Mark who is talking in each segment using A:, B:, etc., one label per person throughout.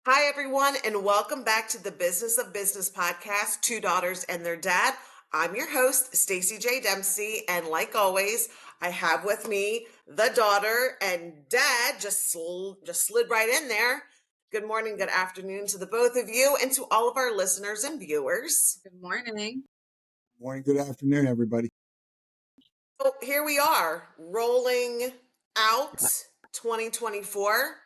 A: Hi, everyone, and welcome back to the Business of Business podcast, Two Daughters and Their Dad. I'm your host, Staci J. Dempsey, and like always, I have with me the daughter and dad just slid right in there. Good morning, good afternoon to the both of you and to all of our listeners and viewers.
B: Good morning.
C: Morning, good afternoon, everybody.
A: So here we are, rolling out 2024.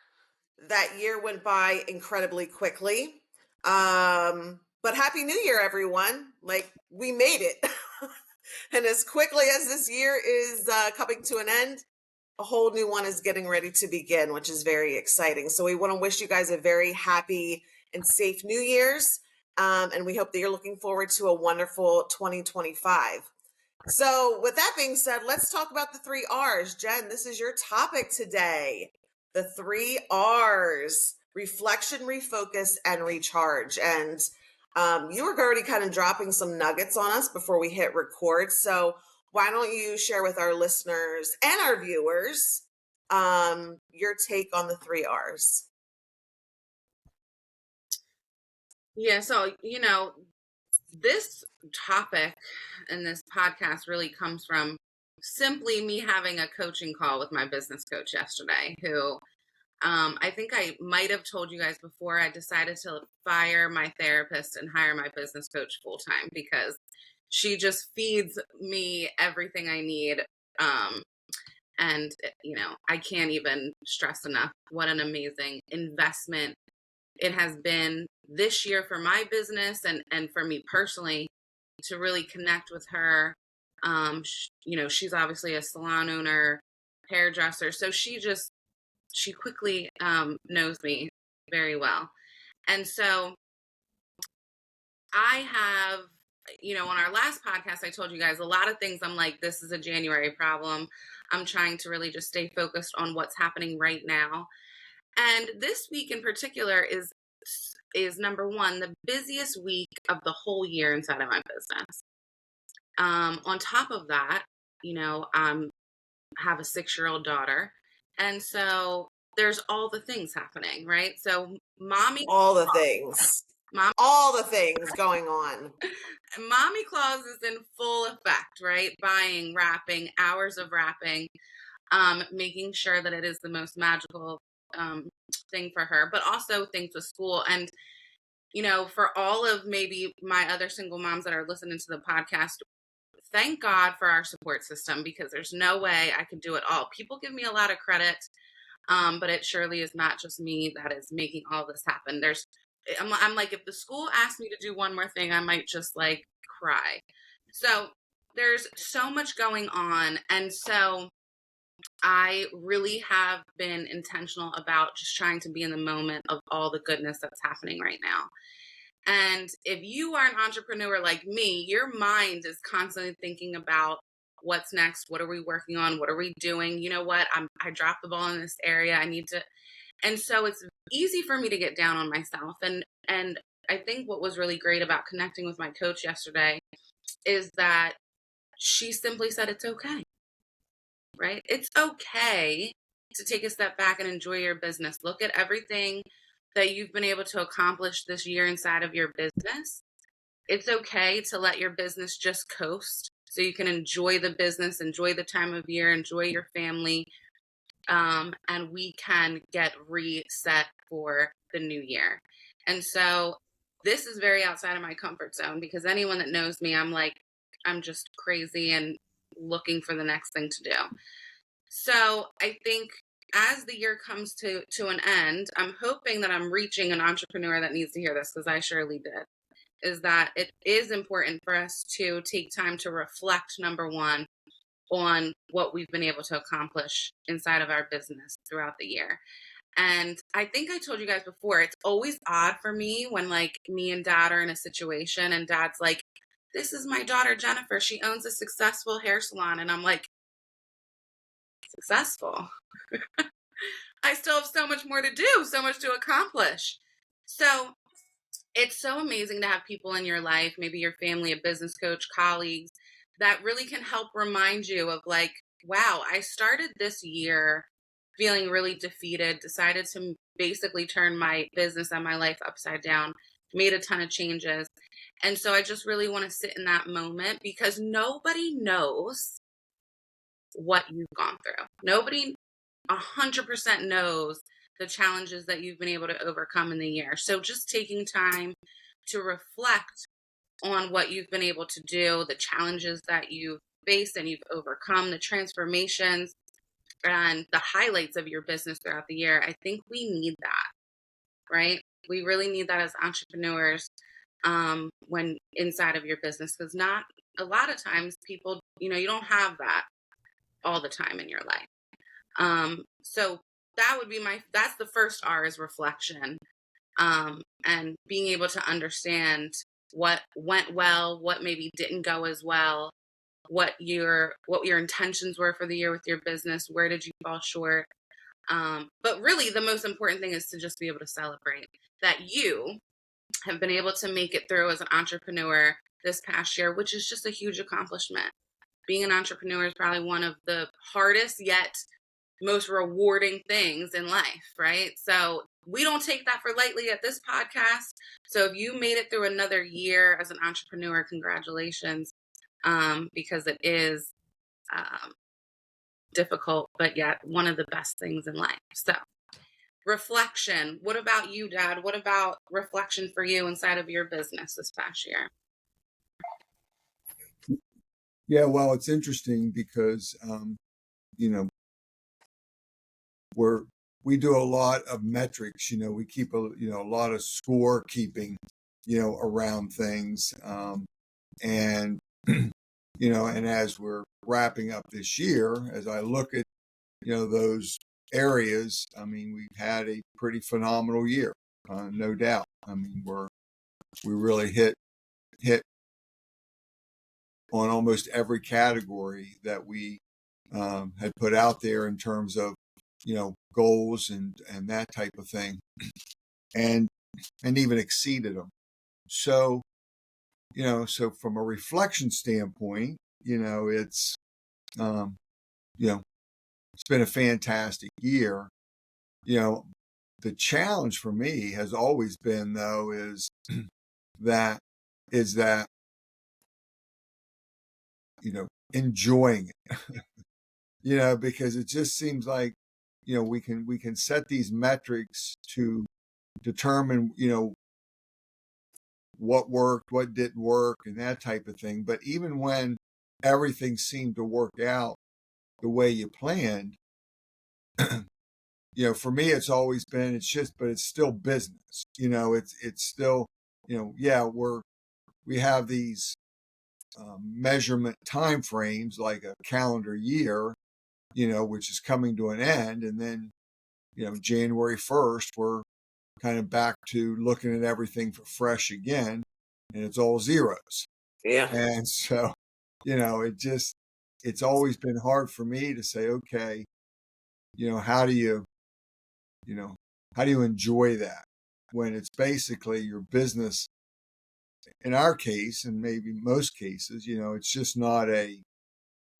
A: That year went by incredibly quickly. But Happy New Year, everyone. Like, we made it. And as quickly as this year is coming to an end, a whole new one is getting ready to begin, which is very exciting. So we want to wish you guys a very happy and safe New Year's. And we hope that you're looking forward to a wonderful 2025. So with that being said, let's talk about the 3 R's. Jen, this is your topic today. The 3 R's: reflection, refocus, and recharge. And you were already kind of dropping some nuggets on us before we hit record. So why don't you share with our listeners and our viewers your take on the 3 R's?
B: Yeah, so, this topic and this podcast really comes from simply me having a coaching call with my business coach yesterday, who I think I might have told you guys before. I decided to fire my therapist and hire my business coach full time because she just feeds me everything I need. And, I can't even stress enough what an amazing investment it has been this year for my business and for me personally to really connect with her. She's obviously a salon owner, hairdresser. So she quickly knows me very well. And so I have, on our last podcast, I told you guys a lot of things. I'm like, this is a January problem. I'm trying to really just stay focused on what's happening right now. And this week in particular is number one, the busiest week of the whole year inside of my business. On top of that, have a 6-year-old daughter. And so there's all the things happening, right? So
A: All the things. All the things going on.
B: Mommy Claus is in full effect, right? Buying, wrapping, hours of wrapping, making sure that it is the most magical thing for her, but also things with school. And, for all of maybe my other single moms that are listening to the podcast, thank God for our support system, because there's no way I could do it all. People give me a lot of credit, but it surely is not just me that is making all this happen. I'm like, if the school asked me to do one more thing, I might just like cry. So there's so much going on. And so I really have been intentional about just trying to be in the moment of all the goodness that's happening right now. And if you are an entrepreneur like me, your mind is constantly thinking about what's next. What are we working on? What are we doing? You know what? I dropped the ball in this area. I need to. And so it's easy for me to get down on myself. And I think what was really great about connecting with my coach yesterday is that she simply said, it's okay, right? It's okay to take a step back and enjoy your business. Look at everything that you've been able to accomplish this year inside of your business. It's okay to let your business just coast so you can enjoy the business, enjoy the time of year, enjoy your family, and we can get reset for the new year. And so this is very outside of my comfort zone, because anyone that knows me, I'm just crazy and looking for the next thing to do. So I think as the year comes to an end, I'm hoping that I'm reaching an entrepreneur that needs to hear this, because I surely did, is that it is important for us to take time to reflect, number one, on what we've been able to accomplish inside of our business throughout the year. And I think I told you guys before, it's always odd for me when like me and dad are in a situation and dad's like, this is my daughter, Jennifer. She owns a successful hair salon. And I'm like, successful? I still have so much more to do, so much to accomplish. So it's so amazing to have people in your life, maybe your family, a business coach, colleagues, that really can help remind you of like, wow, I started this year feeling really defeated, decided to basically turn my business and my life upside down, made a ton of changes. And so I just really want to sit in that moment because nobody knows what you've gone through. Nobody 100% knows the challenges that you've been able to overcome in the year. So just taking time to reflect on what you've been able to do, the challenges that you've faced and you've overcome, the transformations and the highlights of your business throughout the year. I think we need that, right? We really need that as entrepreneurs when inside of your business, because not a lot of times people, you don't have that all the time in your life. So that would be that's the first R is reflection. And being able to understand what went well, what maybe didn't go as well, what your intentions were for the year with your business, where did you fall short? But really the most important thing is to just be able to celebrate that you have been able to make it through as an entrepreneur this past year, which is just a huge accomplishment. Being an entrepreneur is probably one of the hardest yet most rewarding things in life, right? So we don't take that for lightly at this podcast. So if you made it through another year as an entrepreneur, congratulations, because it is difficult, but yet one of the best things in life. So reflection. What about you, Dad? What about reflection for you inside of your business this past year?
C: Yeah, well, it's interesting because, you know, we do a lot of metrics, we keep a lot of score keeping, around things. And, and as we're wrapping up this year, as I look at, those areas, I mean, we've had a pretty phenomenal year, no doubt. I mean, we really hit on almost every category that we had put out there in terms of, goals and that type of thing, and even exceeded them. So, so from a reflection standpoint, it's, it's been a fantastic year. The challenge for me has always been, though, is that enjoying it, because it just seems like, we can set these metrics to determine, what worked, what didn't work, and that type of thing. But even when everything seemed to work out the way you planned, for me, it's always been, but it's still business. It's still, we have these measurement time frames like a calendar year, which is coming to an end. And then, January 1st, we're kind of back to looking at everything for fresh again, and it's all zeros.
A: Yeah.
C: And so, it's always been hard for me to say, okay, how do you enjoy that when it's basically your business? In our case, and maybe most cases, it's just not a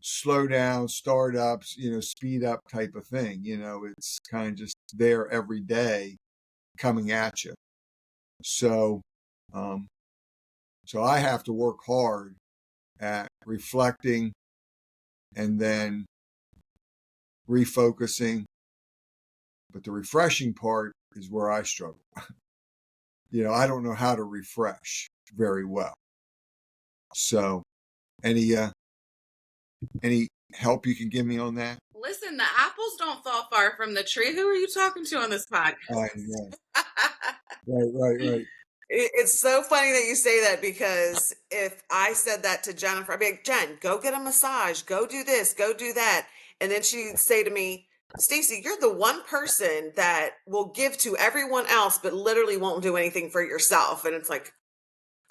C: slow down, start ups, speed up type of thing. It's kind of just there every day coming at you. So, so I have to work hard at reflecting and then refocusing. But the refreshing part is where I struggle. I don't know how to refresh very well. So any help you can give me on that?
B: Listen, the apples don't fall far from the tree. Who are you talking to on this podcast?
C: Right.
A: It's so funny that you say that, because if I said that to Jennifer, I'd be like, Jen, go get a massage, go do this, go do that. And then she'd say to me, Staci, you're the one person that will give to everyone else, but literally won't do anything for yourself. And it's like,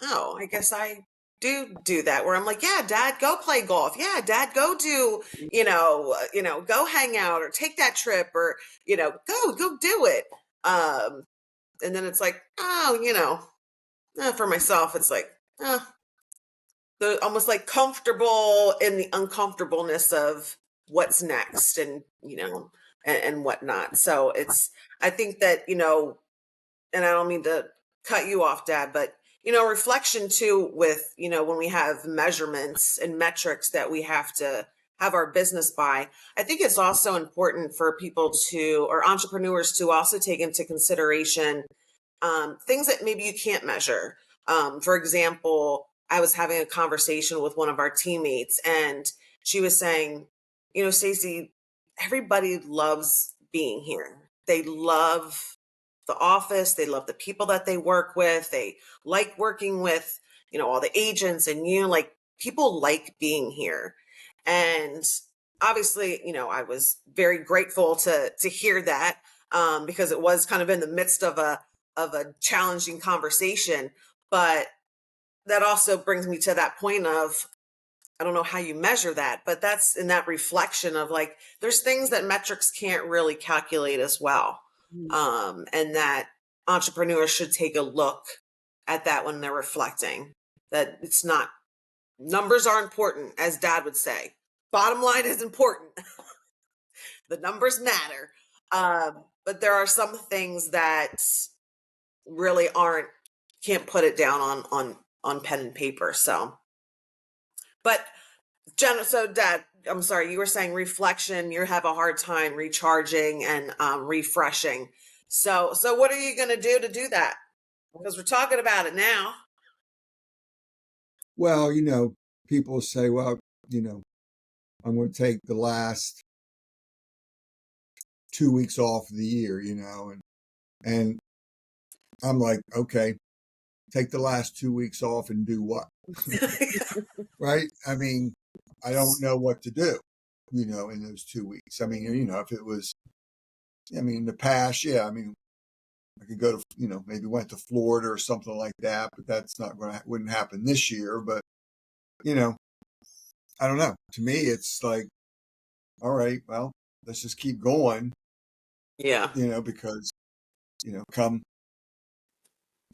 A: oh, I guess I do that, where I'm like, yeah, Dad, go play golf. Yeah, Dad, go do, go hang out or take that trip, or, go do it. And then it's like, oh, for myself, it's like, almost like comfortable in the uncomfortableness of what's next. And, and whatnot. So I think that, and I don't mean to cut you off, Dad, but reflection too with, when we have measurements and metrics that we have to have our business by, I think it's also important for people or entrepreneurs to also take into consideration things that maybe you can't measure. For example, I was having a conversation with one of our teammates, and she was saying, Staci, everybody loves being here. They love the office. They love the people that they work with. They like working with, all the agents and like people like being here. And obviously, I was very grateful to hear that, because it was kind of in the midst of a challenging conversation. But that also brings me to that point of, I don't know how you measure that, but that's in that reflection of like, there's things that metrics can't really calculate as well. And that entrepreneurs should take a look at that when they're reflecting, that it's not, numbers are important, as Dad would say. Bottom line is important. The numbers matter. But there are some things that really can't put it down on pen and paper. So, but Jenna, so Dad, I'm sorry, you were saying reflection, you have a hard time recharging and refreshing. So what are you going to do that? Because we're talking about it now.
C: Well, people say, well, I'm going to take the last 2 weeks off of the year, and I'm like, okay, take the last 2 weeks off and do what? Right? I mean, I don't know what to do, in those 2 weeks. I mean, if it was, in the past, yeah, I mean, I could go to, maybe went to Florida or something like that, but that's wouldn't happen this year. But, I don't know. To me, it's like, all right, well, let's just keep going.
A: Yeah.
C: Because, come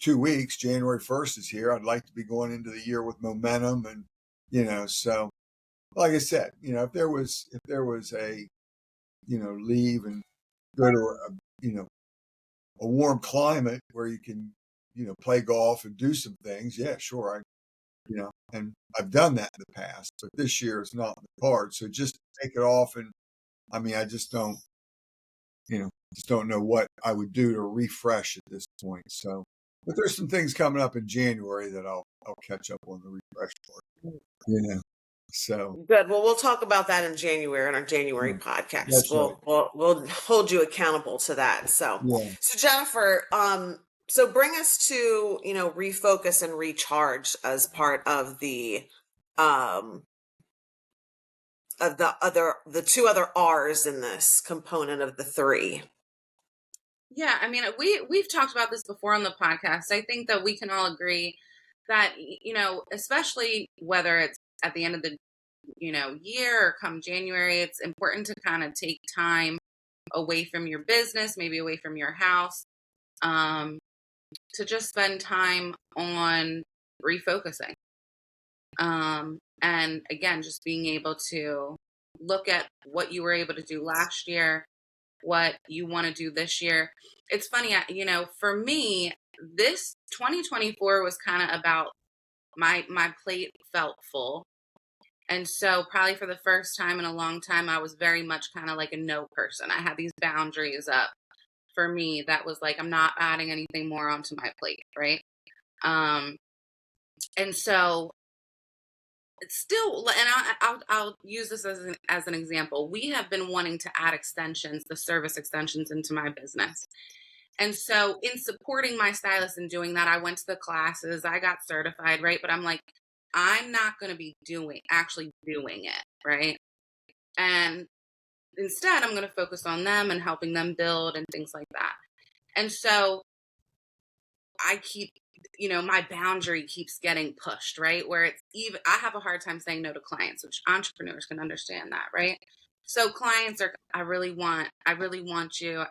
C: 2 weeks, January 1st is here. I'd like to be going into the year with momentum, and, so like I said, if there was a, leave and go to a warm climate where you can, play golf and do some things. Yeah, sure. And I've done that in the past, but this year is not in the cards. So just take it off. And I mean, I just don't know what I would do to refresh at this point. So, but there's some things coming up in January that I'll catch up on the refresh part, So
A: Good. Well, we'll talk about that in January in our January podcast.
C: That's right.
A: We'll hold you accountable to that. So,
C: Yeah.
A: so Jennifer, so bring us to, refocus and recharge as part of the two other R's in this component of the three.
B: Yeah, I mean, we've talked about this before on the podcast. I think that we can all agree that, especially whether it's at the end of the, year or come January, it's important to kind of take time away from your business, maybe away from your house, to just spend time on refocusing. And again, just being able to look at what you were able to do last year, what you want to do this year. It's funny, for me, this 2024 was kind of about my plate felt full. And so probably for the first time in a long time, I was very much kind of like a no person. I had these boundaries up for me that was like, I'm not adding anything more onto my plate. Right. And so it's still, and I'll use this as an example. We have been wanting to add extensions, the service extensions into my business. And so in supporting my stylist and doing that, I went to the classes, I got certified, right? But I'm like, I'm not going to be actually doing it, right? And instead, I'm going to focus on them and helping them build and things like that. And so I keep, my boundary keeps getting pushed, right? Where I have a hard time saying no to clients, which entrepreneurs can understand that, right? So clients I really want you.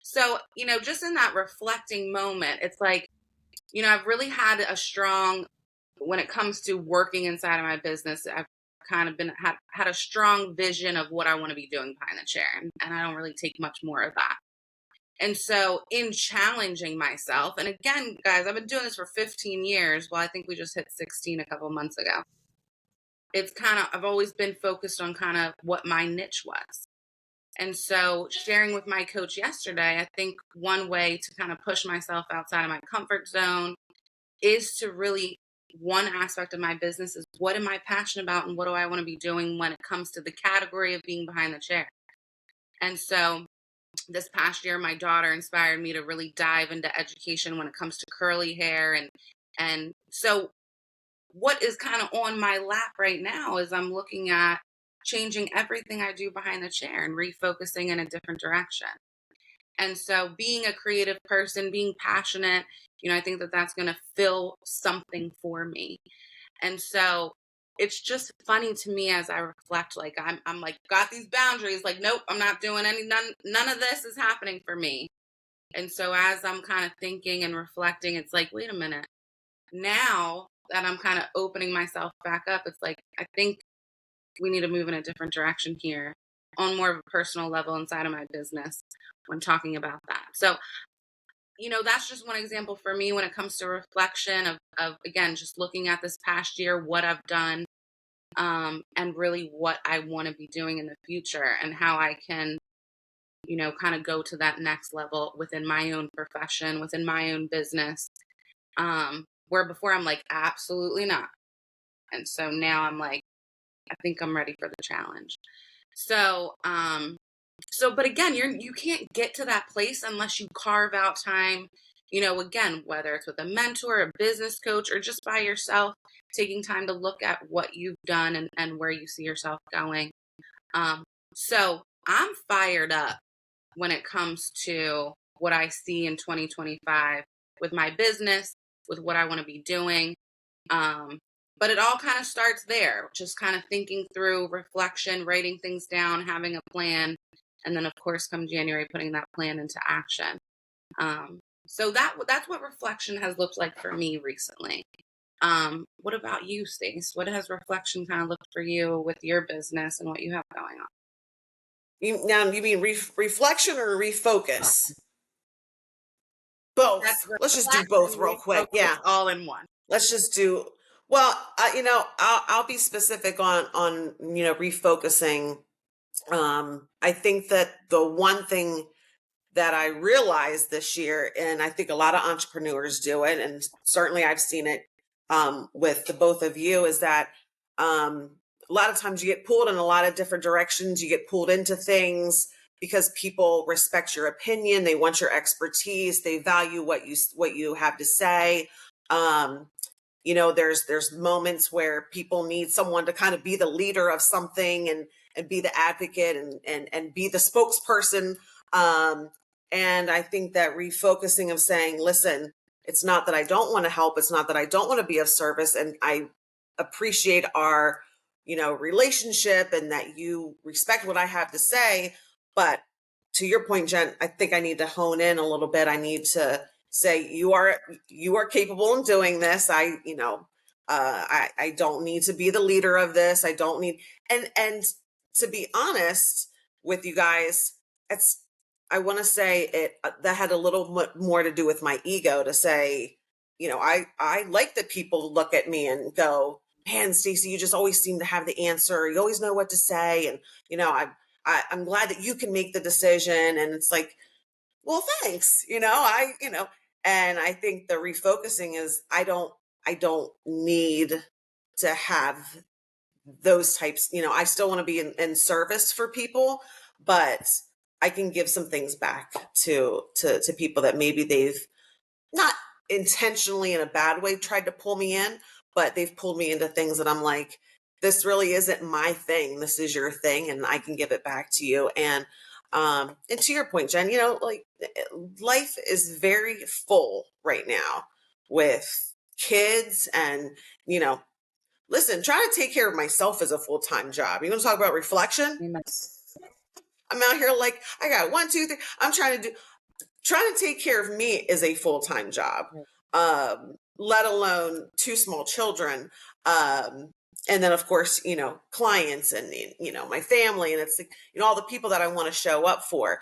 B: So, just in that reflecting moment, it's like, I've really had a strong, when it comes to working inside of my business, I've kind of been had a strong vision of what I want to be doing behind the chair, and I don't really take much more of that. And so in challenging myself, and again, guys, I've been doing this for 15 years. Well, I think we just hit 16 a couple months ago. It's kind of, I've always been focused on kind of what my niche was. And so sharing with my coach yesterday, I think one way to kind of push myself outside of my comfort zone is to really, one aspect of my business is what am I passionate about and what do I want to be doing when it comes to the category of being behind the chair. And so this past year, my daughter inspired me to really dive into education when it comes to curly hair. And so what is kind of on my lap right now is I'm looking at changing everything I do behind the chair and refocusing in a different direction. And so being a creative person, being passionate, I think that that's going to fill something for me. And so it's just funny to me as I reflect, like I'm like, got these boundaries, like, nope, I'm not doing none of this is happening for me. And so as I'm kind of thinking and reflecting, it's like, wait a minute, now that I'm kind of opening myself back up, it's like, I think we need to move in a different direction here on more of a personal level inside of my business when talking about that. So, that's just one example for me when it comes to reflection of again, just looking at this past year, what I've done, and really what I want to be doing in the future and how I can, kind of go to that next level within my own profession, within my own business, where before I'm like, absolutely not. And so now I'm like, I think I'm ready for the challenge. So, but again, you can't get to that place unless you carve out time, again, whether it's with a mentor, a business coach, or just by yourself, taking time to look at what you've done and where you see yourself going. So I'm fired up when it comes to what I see in 2025 with my business, with what I want to be doing. But it all kind of starts there, just kind of thinking through reflection, writing things down, having a plan. And then, of course, come January, putting that plan into action. So that's what reflection has looked like for me recently. What about you, Stace? What has reflection kind of looked for you with your business and what you have going on?
A: You mean reflection or refocus? Both. Let's just do both real quick. Yeah,
B: all in one.
A: Let's just do. Well, I'll be specific on refocusing. I think that the one thing that I realized this year, and I think a lot of entrepreneurs do it, and certainly I've seen it with the both of you, is that a lot of times you get pulled in a lot of different directions. You get pulled into things because people respect your opinion. They want your expertise. They value what you have to say. There's moments where people need someone to kind of be the leader of something and be the advocate and be the spokesperson. And I think that refocusing of saying, listen, it's not that I don't want to help. It's not that I don't want to be of service. And I appreciate our, relationship and that you respect what I have to say. But to your point, Jen, I think I need to hone in a little bit. I need to say, you are capable in doing this. I don't need to be the leader of this. I don't need, and to be honest with you guys, I want to say it, that had a little more to do with my ego to say, I like that people look at me and go, man, Staci, you just always seem to have the answer. You always know what to say. And, I'm glad that you can make the decision. And it's like, well, thanks. And I think the refocusing is, I don't need to have those types, I still want to be in service for people, but I can give some things back to people that maybe they've not intentionally in a bad way tried to pull me in, but they've pulled me into things that I'm like, this really isn't my thing. This is your thing, and I can give it back to you. And to your point, Jen, like life is very full right now with kids and, listen, trying to take care of myself is a full-time job. You want to talk about reflection? I'm out here like, I got 1, 2, 3. I'm trying to take care of me is a full-time job, let alone 2 small children. and then of course, clients and, my family, and it's like, all the people that I want to show up for.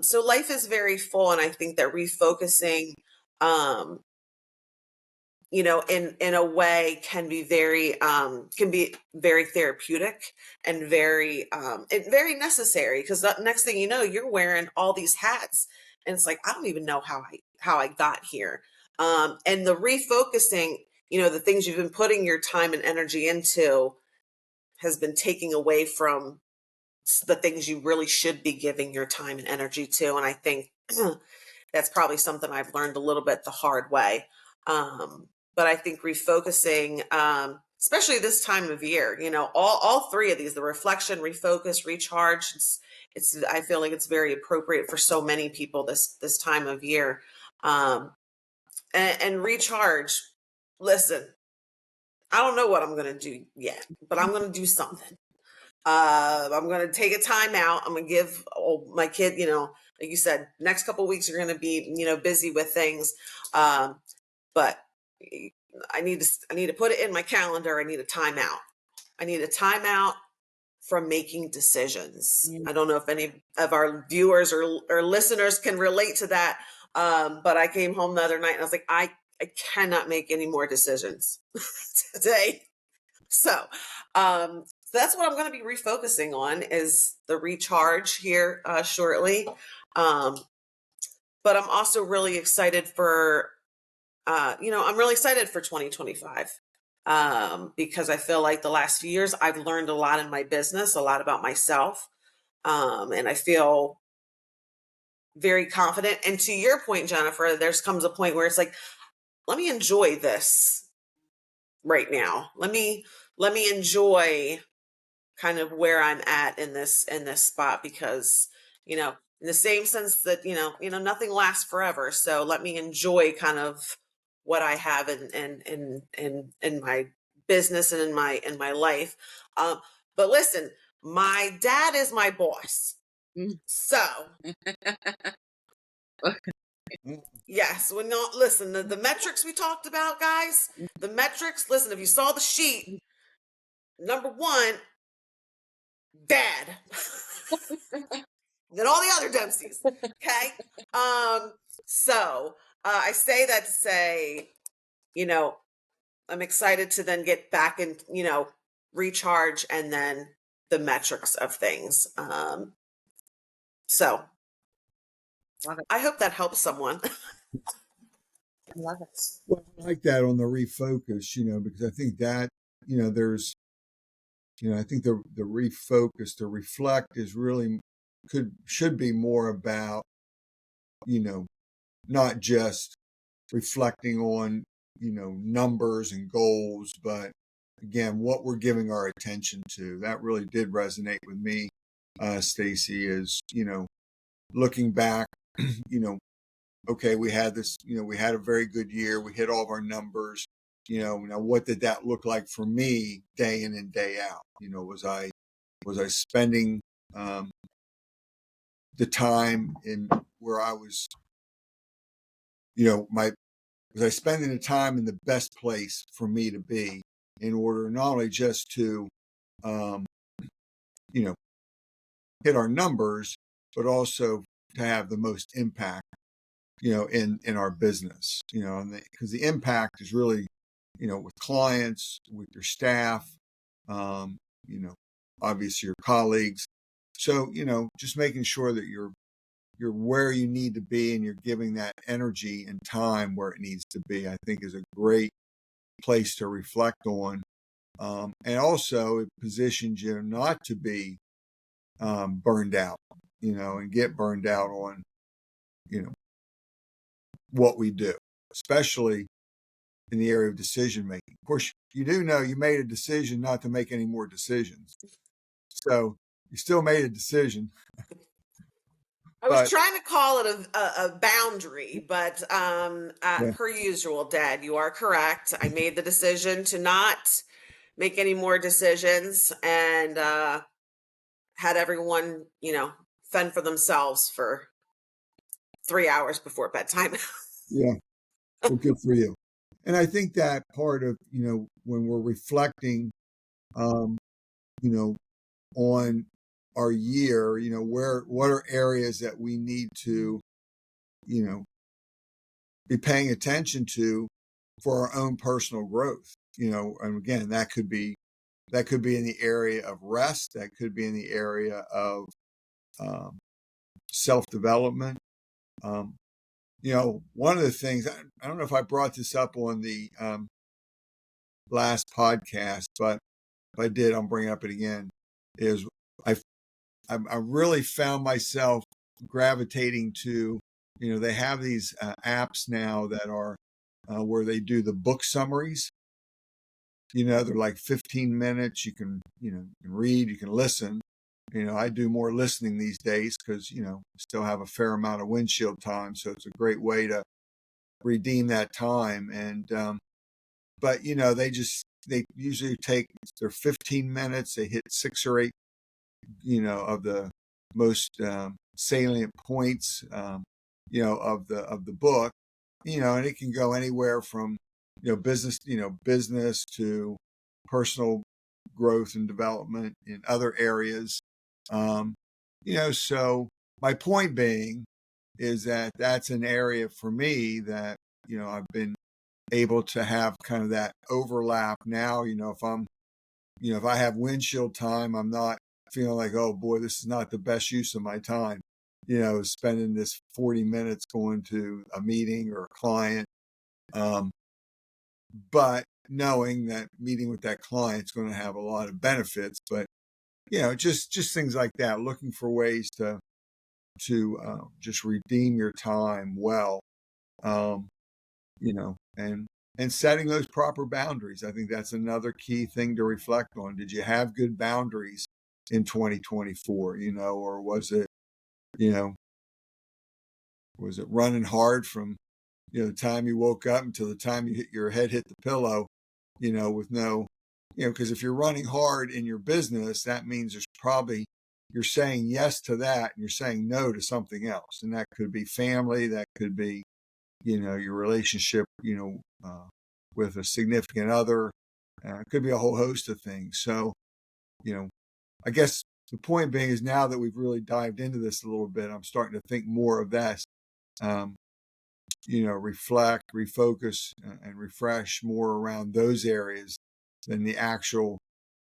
A: So life is very full. And I think that refocusing, um, in a way can be very therapeutic and very necessary, because the next thing you know, you're wearing all these hats, and it's like, I don't even know how I got here. And the refocusing, the things you've been putting your time and energy into has been taking away from the things you really should be giving your time and energy to. And I think that's probably something I've learned a little bit the hard way. But I think refocusing, especially this time of year, all three of these, the reflection, refocus, recharge, I feel like it's very appropriate for so many people this time of year. And recharge, listen, I don't know what I'm going to do yet, but I'm going to do something. I'm going to take a time out. I'm going to give my kid, like you said, next couple of weeks are going to be, busy with things. But I need to put it in my calendar. I need a timeout. I need a timeout from making decisions. I don't know if any of our viewers or listeners can relate to that. But I came home the other night and I was like, I cannot make any more decisions today. So that's what I'm going to be refocusing on, is the recharge here shortly. But I'm also really excited for, I'm really excited for 2025 because I feel like the last few years I've learned a lot in my business, a lot about myself. And I feel very confident. And to your point, Jennifer, there's comes a point where it's like, let me enjoy this right now. Let me enjoy kind of where I'm at in this spot, because, in the same sense that, nothing lasts forever. So let me enjoy kind of what I have in my business and in my life. But listen, my dad is my boss. So yes, listen, the metrics we talked about, guys, the metrics, listen, if you saw the sheet, number one, dad. Than all the other Dempseys. Okay. So I say that to say, I'm excited to then get back and, recharge, and then the metrics of things. So
B: Love it.
A: I hope that helps someone.
B: Love it.
C: Well, I like that on the refocus, because I think that, there's, I think the refocus, the reflect is really should be more about, not just reflecting on, numbers and goals, but again, what we're giving our attention to. That really did resonate with me, Staci, is, looking back, okay, we had this, we had a very good year. We hit all of our numbers. Now what did that look like for me day in and day out? Was I spending the time in where I was, was I spending the time in the best place for me to be, in order not only just to, you know, hit our numbers, but also to have the most impact, in our business, because the impact is really, with clients, with your staff, obviously your colleagues. So, just making sure that you're where you need to be and you're giving that energy and time where it needs to be, I think is a great place to reflect on. And also it positions you not to be burned out, and get burned out on, what we do, especially in the area of decision making. Of course, you do know you made a decision not to make any more decisions. So you still made a decision.
A: I was trying to call it a boundary, but
C: Yeah.
A: per usual, Dad, you are correct. I made the decision to not make any more decisions, and had everyone, fend for themselves for 3 hours before bedtime.
C: Yeah. Well, good for you. And I think that part of, when we're reflecting you know, on our year, what are areas that we need to, be paying attention to for our own personal growth, and again, that could be in the area of rest, that could be in the area of self-development. One of the things, I don't know if I brought this up on the last podcast, but if I did, I'm bringing up it again, is I really found myself gravitating to, they have these apps now that are where they do the book summaries. They're like 15 minutes. You can, you can read, you can listen. I do more listening these days because, still have a fair amount of windshield time. So it's a great way to redeem that time. And, but, they usually take their 15 minutes. They hit 6 or 8, of the most salient points, of the book, and it can go anywhere from, business to personal growth and development in other areas. So my point being is that that's an area for me that, I've been able to have kind of that overlap now. If I have windshield time, I'm not feeling like, oh boy, this is not the best use of my time, spending this 40 minutes going to a meeting or a client. But knowing that meeting with that client is going to have a lot of benefits, but just things like that, looking for ways to just redeem your time well, and setting those proper boundaries. I think that's another key thing to reflect on. Did you have good boundaries in 2024, or was it running hard from, the time you woke up until the time your head hit the pillow, with no, because if you're running hard in your business, that means you're saying yes to that and you're saying no to something else. And that could be family, that could be, your relationship, with a significant other. It could be a whole host of things. So, I guess the point being is, now that we've really dived into this a little bit, I'm starting to think more of that, reflect, refocus, and refresh more around those areas than the actual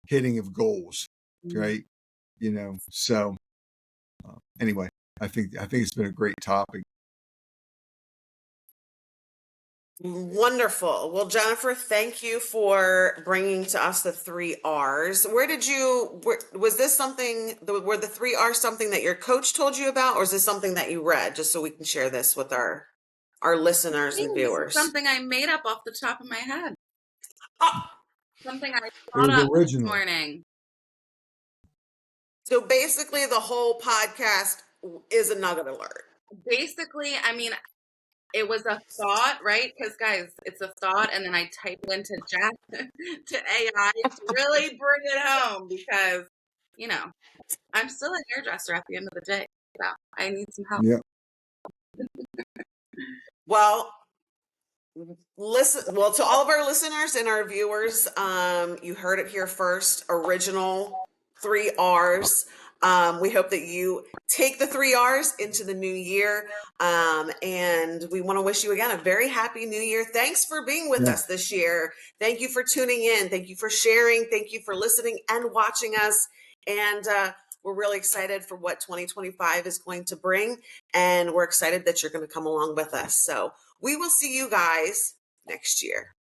C: hitting of goals, right? So anyway, I think it's been a great topic.
A: Wonderful. Well, Jennifer, thank you for bringing to us the 3 R's. Was this were the 3 R's something that your coach told you about, or is this something that you read, just so we can share this with our listeners and viewers?
B: Something I made up off the top of my head.
A: Oh,
B: something I thought up this morning.
A: So basically, the whole podcast is a nugget alert.
B: Basically, I mean, it was a thought, right? Because guys, it's a thought, and then I type it into chat to AI to really bring it home, because I'm still a hairdresser at the end of the day. So I need some help.
C: Yeah.
A: Well, to all of our listeners and our viewers, you heard it here first. Original 3 R's. We hope that you take the 3 R's into the new year. And we want to wish you again a very happy new year. Thanks for being with us this year. Thank you for tuning in. Thank you for sharing. Thank you for listening and watching us. And we're really excited for what 2025 is going to bring. And we're excited that you're going to come along with us. So we will see you guys next year.